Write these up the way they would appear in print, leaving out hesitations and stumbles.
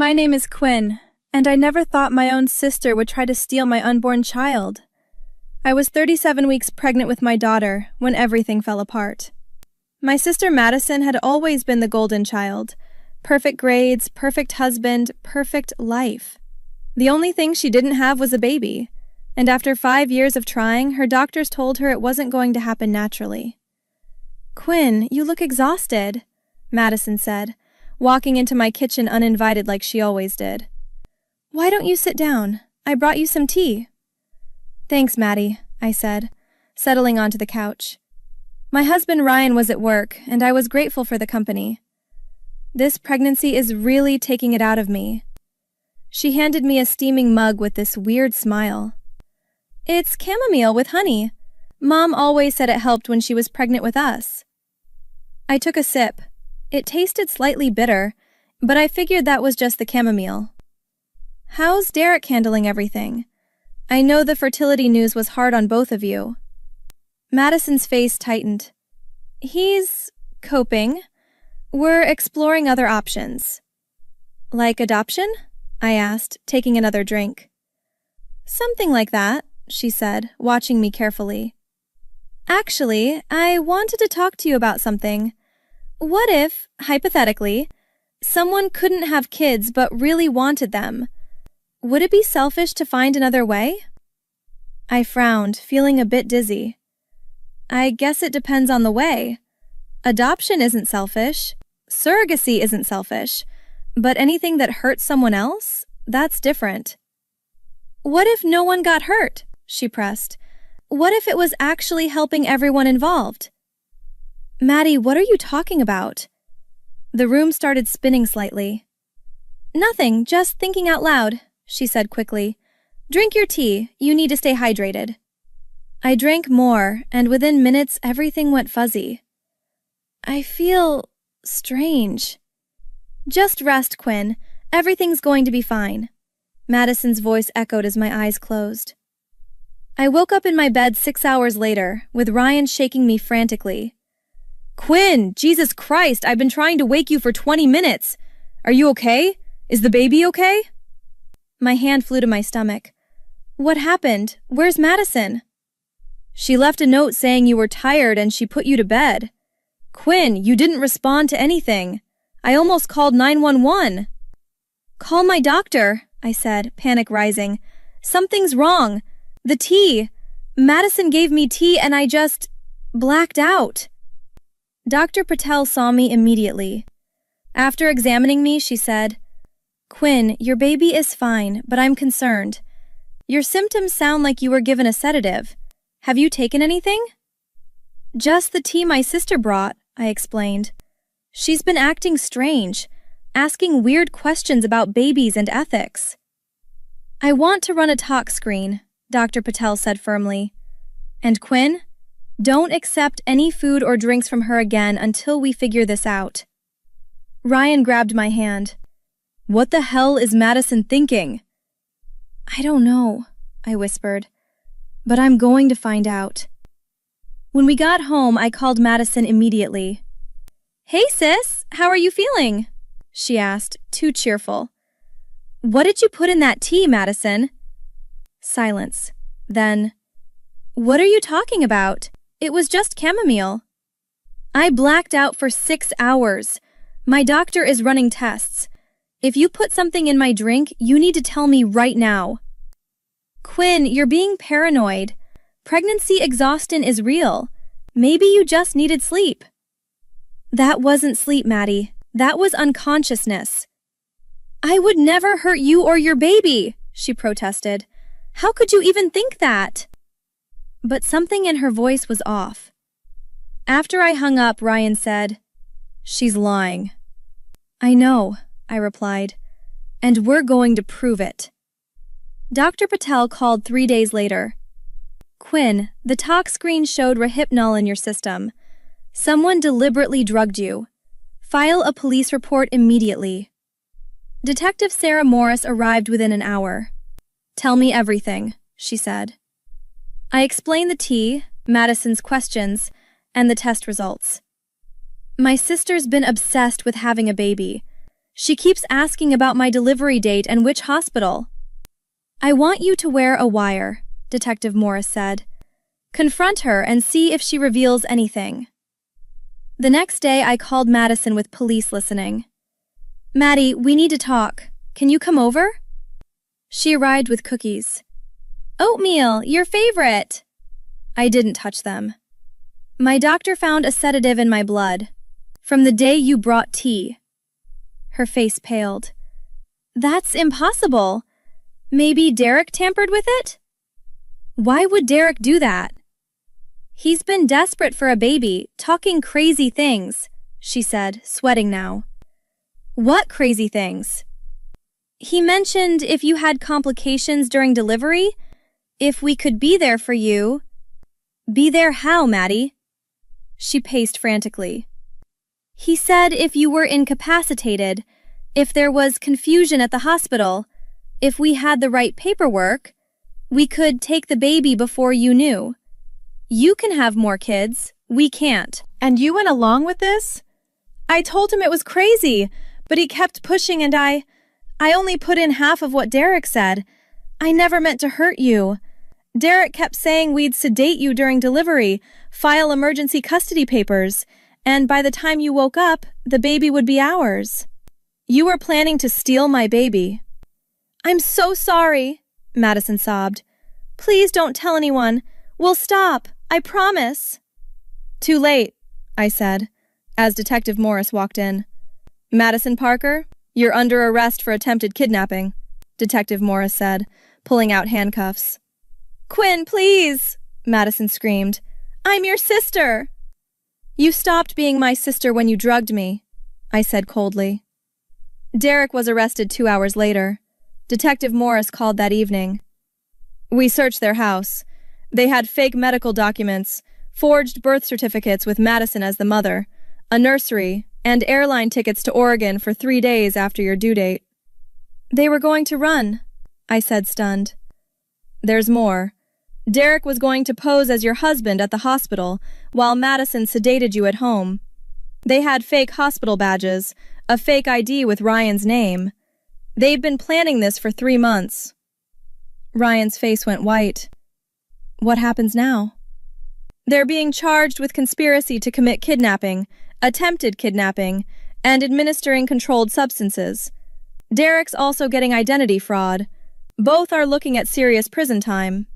My name is Quinn, and I never thought my own sister would try to steal my unborn child. I was 37 weeks pregnant with my daughter when everything fell apart. My sister Madison had always been the golden child. Perfect grades, perfect husband, perfect life. The only thing she didn't have was a baby, and after 5 years of trying, her doctors told her it wasn't going to happen naturally. "Quinn, you look exhausted," Madison said, walking into my kitchen uninvited like she always did. "Why don't you sit down? I brought you some tea." "Thanks, Maddie," I said, settling onto the couch. My husband Ryan was at work, and I was grateful for the company. "This pregnancy is really taking it out of me." She handed me a steaming mug with this weird smile. "It's chamomile with honey. Mom always said it helped when she was pregnant with us." I took a sip. It tasted slightly bitter, but I figured that was just the chamomile. "How's Derek handling everything? I know the fertility news was hard on both of you." Madison's face tightened. "He's coping. We're exploring other options." "Like adoption?" I asked, taking another drink. "Something like that," she said, watching me carefully. "Actually, I wanted to talk to you about something. What if, hypothetically, someone couldn't have kids but really wanted them? Would it be selfish to find another way?" I frowned, feeling a bit dizzy. "I guess it depends on the way. Adoption isn't selfish. Surrogacy isn't selfish. But anything that hurts someone else? That's different." "What if no one got hurt?" she pressed. "What if it was actually helping everyone involved?" "Maddie, what are you talking about?" The room started spinning slightly. "Nothing, just thinking out loud," she said quickly. "Drink your tea. You need to stay hydrated." I drank more, and within minutes everything went fuzzy. "I feel strange." "Just rest, Quinn. Everything's going to be fine." Madison's voice echoed as my eyes closed. I woke up in my bed 6 hours later, with Ryan shaking me frantically. "Quinn, Jesus Christ, I've been trying to wake you for 20 minutes. Are you okay? Is the baby okay?" My hand flew to my stomach. "What happened? Where's Madison?" "She left a note saying you were tired and she put you to bed." "Quinn, you didn't respond to anything. I almost called 911. "Call my doctor," I said, panic rising. "Something's wrong. The tea. Madison gave me tea and I just blacked out." Dr. Patel saw me immediately. After examining me, she said, "Quinn, your baby is fine, but I'm concerned. Your symptoms sound like you were given a sedative. Have you taken anything?" "Just the tea my sister brought," I explained. "She's been acting strange, asking weird questions about babies and ethics." "I want to run a tox screen," Dr. Patel said firmly. "And Quinn, don't accept any food or drinks from her again until we figure this out." Ryan grabbed my hand. "What the hell is Madison thinking?" "I don't know," I whispered, "but I'm going to find out." When we got home, I called Madison immediately. "Hey sis, how are you feeling?" she asked, too cheerful. "What did you put in that tea, Madison?" Silence. Then, "What are you talking about? It was just chamomile." "I blacked out for 6 hours. My doctor is running tests. If you put something in my drink, you need to tell me right now." "Quinn, you're being paranoid. Pregnancy exhaustion is real. Maybe you just needed sleep." "That wasn't sleep, Maddie. That was unconsciousness." "I would never hurt you or your baby," she protested. "How could you even think that?" But something in her voice was off. After I hung up, Ryan said, "She's lying." "I know," I replied, "and we're going to prove it." Dr. Patel called 3 days later. "Quinn, the tox screen showed Rohypnol in your system. Someone deliberately drugged you. File a police report immediately." Detective Sarah Morris arrived within an hour. "Tell me everything," she said. I explained the tea, Madison's questions, and the test results. "My sister's been obsessed with having a baby. She keeps asking about my delivery date and which hospital. I want you to wear a wire, Detective Morris said. Confront her and see if she reveals anything. The next day, I called Madison with police listening. Maddie, we need to talk. Can you come over? She arrived with cookies. Oatmeal, your favorite. I didn't touch them. My doctor found a sedative in my blood. From the day you brought tea. Her face paled. That's impossible. Maybe Derek tampered with it? Why would Derek do that? He's been desperate for a baby, talking crazy things, she said, sweating now. What crazy things? He mentioned if you had complications during delivery, if we could be there for you. Be there how, Maddie? She paced frantically. He said if you were incapacitated, if there was confusion at the hospital, if we had the right paperwork, we could take the baby before you knew. You can have more kids, we can't. And you went along with this? I told him it was crazy, but he kept pushing and I only put in half of what Derek said. I never meant to hurt you. Derek kept saying we'd sedate you during delivery, file emergency custody papers, and by the time you woke up, the baby would be ours. You were planning to steal my baby. I'm so sorry, Madison sobbed. Please don't tell anyone. We'll stop, I promise. Too late, I said, as Detective Morris walked in. Madison Parker, you're under arrest for attempted kidnapping, Detective Morris said, pulling out handcuffs. Quinn, please, Madison screamed. I'm your sister. You stopped being my sister when you drugged me, I said coldly. Derek was arrested 2 hours later. Detective Morris called that evening. We searched their house. They had fake medical documents, forged birth certificates with Madison as the mother, a nursery, and airline tickets to Oregon for 3 days after your due date. They were going to run, I said stunned. There's more. Derek was going to pose as your husband at the hospital while Madison sedated you at home. They had fake hospital badges, a fake ID with Ryan's name. They've been planning this for 3 months. Ryan's face went white. What happens now? They're being charged with conspiracy to commit kidnapping, attempted kidnapping, and administering controlled substances. Derek's also getting identity fraud. Both are looking at serious prison time.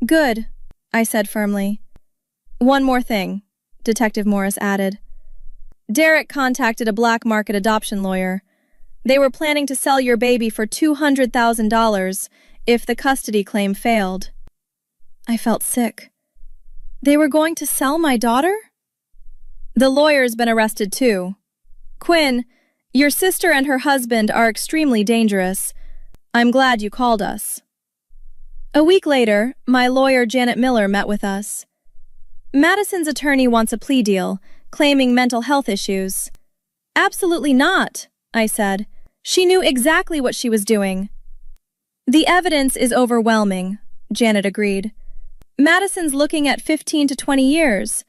Good, I said firmly. One more thing, Detective Morris added. Derek contacted a black market adoption lawyer. They were planning to sell your baby for $200,000 if the custody claim failed. I felt sick. They were going to sell my daughter? The lawyer's been arrested too. Quinn, your sister and her husband are extremely dangerous. I'm glad you called us. A week later, my lawyer Janet Miller met with us. Madison's attorney wants a plea deal, claiming mental health issues. Absolutely not, I said. She knew exactly what she was doing. The evidence is overwhelming, Janet agreed. Madison's looking at 15 to 20 years.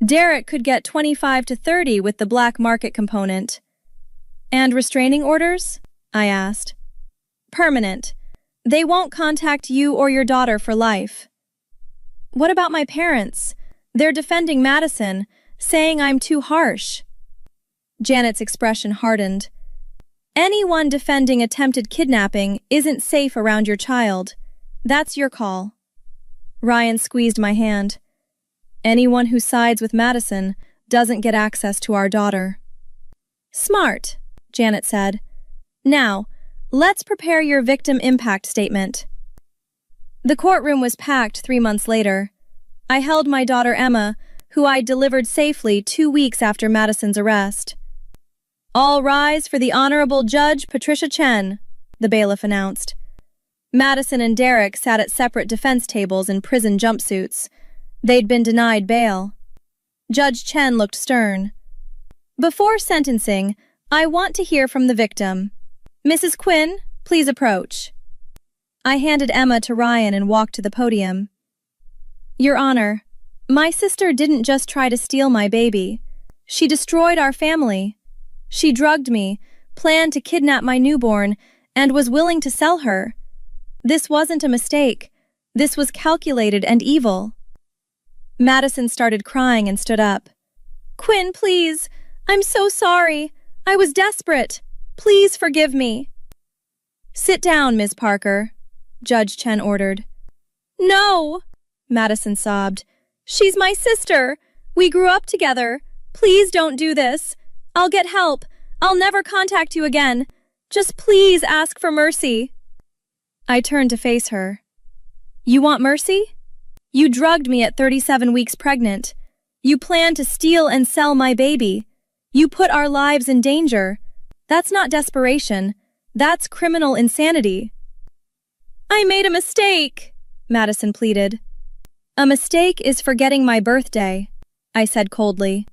Derek could get 25 to 30 with the black market component. And restraining orders? I asked. Permanent. They won't contact you or your daughter for life. What about my parents? They're defending Madison, saying I'm too harsh. Janet's expression hardened. Anyone defending attempted kidnapping isn't safe around your child. That's your call. Ryan squeezed my hand. Anyone who sides with Madison doesn't get access to our daughter. Smart, Janet said. Now, let's prepare your victim impact statement. The courtroom was packed 3 months later. I held my daughter Emma, who I delivered safely 2 weeks after Madison's arrest. All rise for the Honorable Judge Patricia Chen, the bailiff announced. Madison and Derek sat at separate defense tables in prison jumpsuits. They'd been denied bail. Judge Chen looked stern. Before sentencing, I want to hear from the victim. Mrs. Quinn, please approach. I handed Emma to Ryan and walked to the podium. Your Honor, my sister didn't just try to steal my baby. She destroyed our family. She drugged me, planned to kidnap my newborn, and was willing to sell her. This wasn't a mistake. This was calculated and evil. Madison started crying and stood up. "Quinn, please. I'm so sorry. I was desperate. Please forgive me." "Sit down, Ms. Parker," Judge Chen ordered. "No," Madison sobbed. "She's my sister. We grew up together. Please don't do this. I'll get help. I'll never contact you again. Just please ask for mercy." I turned to face her. "You want mercy? You drugged me at 37 weeks pregnant. You planned to steal and sell my baby. You put our lives in danger. That's not desperation. That's criminal insanity." "I made a mistake," Madison pleaded. "A mistake is forgetting my birthday," I said coldly.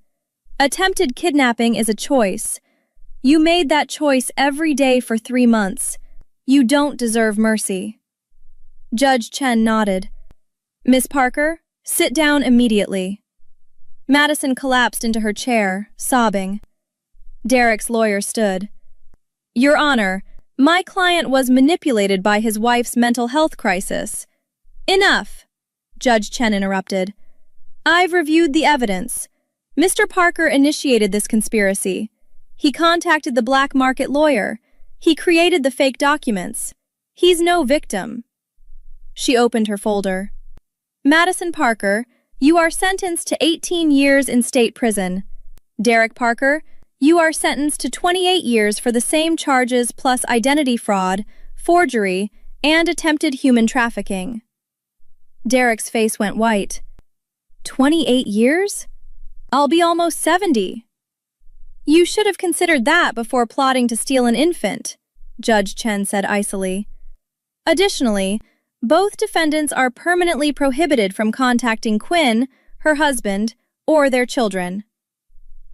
"Attempted kidnapping is a choice. You made that choice every day for 3 months. You don't deserve mercy." Judge Chen nodded. "Miss Parker, sit down immediately." Madison collapsed into her chair, sobbing. Derek's lawyer stood. "Your Honor, my client was manipulated by his wife's mental health crisis." "Enough," Judge Chen interrupted. "I've reviewed the evidence. Mr. Parker initiated this conspiracy. He contacted the black market lawyer. He created the fake documents. He's no victim." She opened her folder. "Madison Parker, you are sentenced to 18 years in state prison. Derek Parker, you are sentenced to 28 years for the same charges plus identity fraud, forgery, and attempted human trafficking." Derek's face went white. 28 years? I'll be almost 70. "You should have considered that before plotting to steal an infant," Judge Chen said icily. "Additionally, both defendants are permanently prohibited from contacting Quinn, her husband, or their children."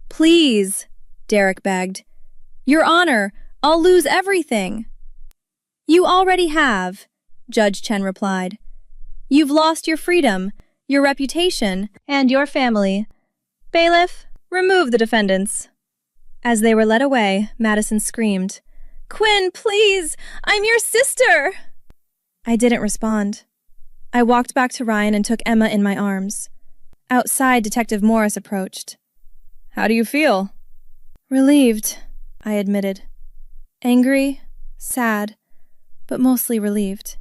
"Please," Derek begged. "Your Honor, I'll lose everything." "You already have," Judge Chen replied. "You've lost your freedom, your reputation, and your family. Bailiff, remove the defendants." As they were led away, Madison screamed, "Quinn, please! I'm your sister!" I didn't respond. I walked back to Ryan and took Emma in my arms. Outside, Detective Morris approached. "How do you feel?" "Relieved," I admitted. "Angry, sad, but mostly relieved."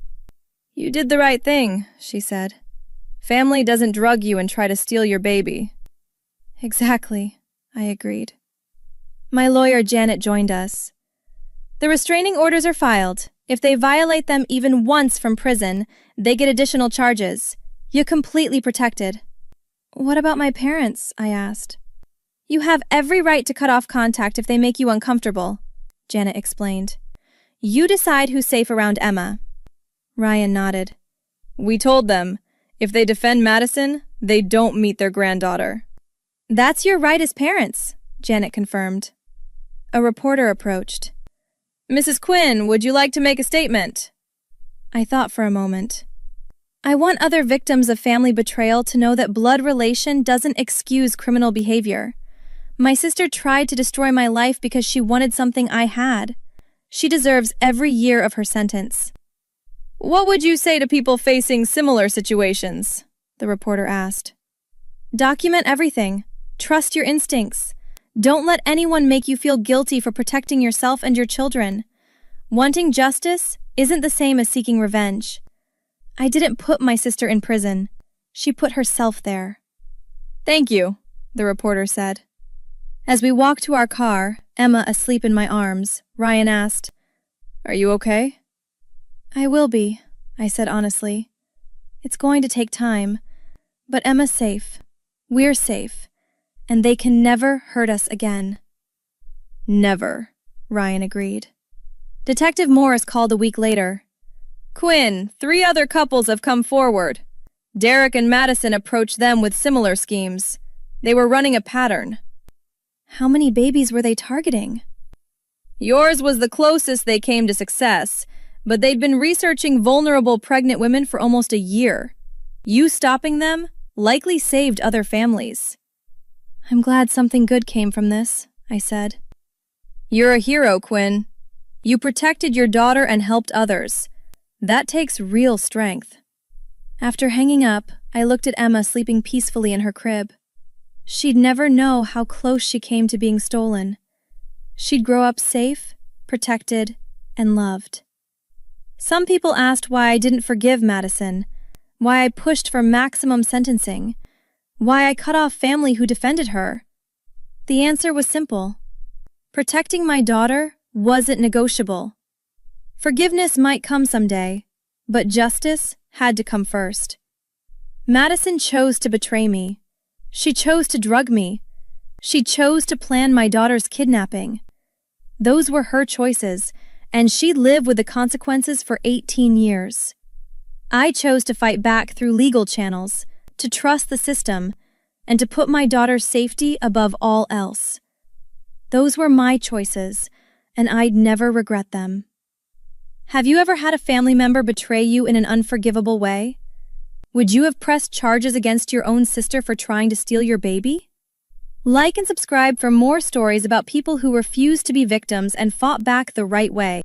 "You did the right thing," she said. "Family doesn't drug you and try to steal your baby." "Exactly," I agreed. My lawyer Janet joined us. "The restraining orders are filed. If they violate them even once from prison, they get additional charges. You're completely protected." "What about my parents?" I asked. "You have every right to cut off contact if they make you uncomfortable," Janet explained. "You decide who's safe around Emma." Ryan nodded. "We told them, if they defend Madison, they don't meet their granddaughter." "That's your right as parents," Janet confirmed. A reporter approached. "Mrs. Quinn, would you like to make a statement?" I thought for a moment. I want other victims of family betrayal to know that blood relation doesn't excuse criminal behavior. My sister tried to destroy my life because she wanted something I had. She deserves every year of her sentence. "What would you say to people facing similar situations?" the reporter asked. "Document everything. Trust your instincts. Don't let anyone make you feel guilty for protecting yourself and your children. Wanting justice isn't the same as seeking revenge. I didn't put my sister in prison. She put herself there." "Thank you," the reporter said. As we walked to our car, Emma asleep in my arms, Ryan asked, "Are you okay?" "I will be," I said honestly. "It's going to take time, but Emma's safe. We're safe. And they can never hurt us again." "Never," Ryan agreed. Detective Morris called a week later. "Quinn, 3 other couples have come forward. Derek and Madison approached them with similar schemes. They were running a pattern." "How many babies were they targeting?" "Yours was the closest they came to success, but they'd been researching vulnerable pregnant women for almost a year. You stopping them likely saved other families." "I'm glad something good came from this," I said. You're a hero, Quinn. You protected your daughter and helped others. That takes real strength. After hanging up, I looked at Emma sleeping peacefully in her crib. She'd never know how close she came to being stolen. She'd grow up safe, protected, and loved. Some people asked why I didn't forgive Madison, why I pushed for maximum sentencing, why I cut off family who defended her. The answer was simple. Protecting my daughter wasn't negotiable. Forgiveness might come someday, but justice had to come first. Madison chose to betray me. She chose to drug me. She chose to plan my daughter's kidnapping. Those were her choices, and she'd live with the consequences for 18 years. I chose to fight back through legal channels, to trust the system, and to put my daughter's safety above all else. Those were my choices, and I'd never regret them. Have you ever had a family member betray you in an unforgivable way? Would you have pressed charges against your own sister for trying to steal your baby? Like and subscribe for more stories about people who refused to be victims and fought back the right way.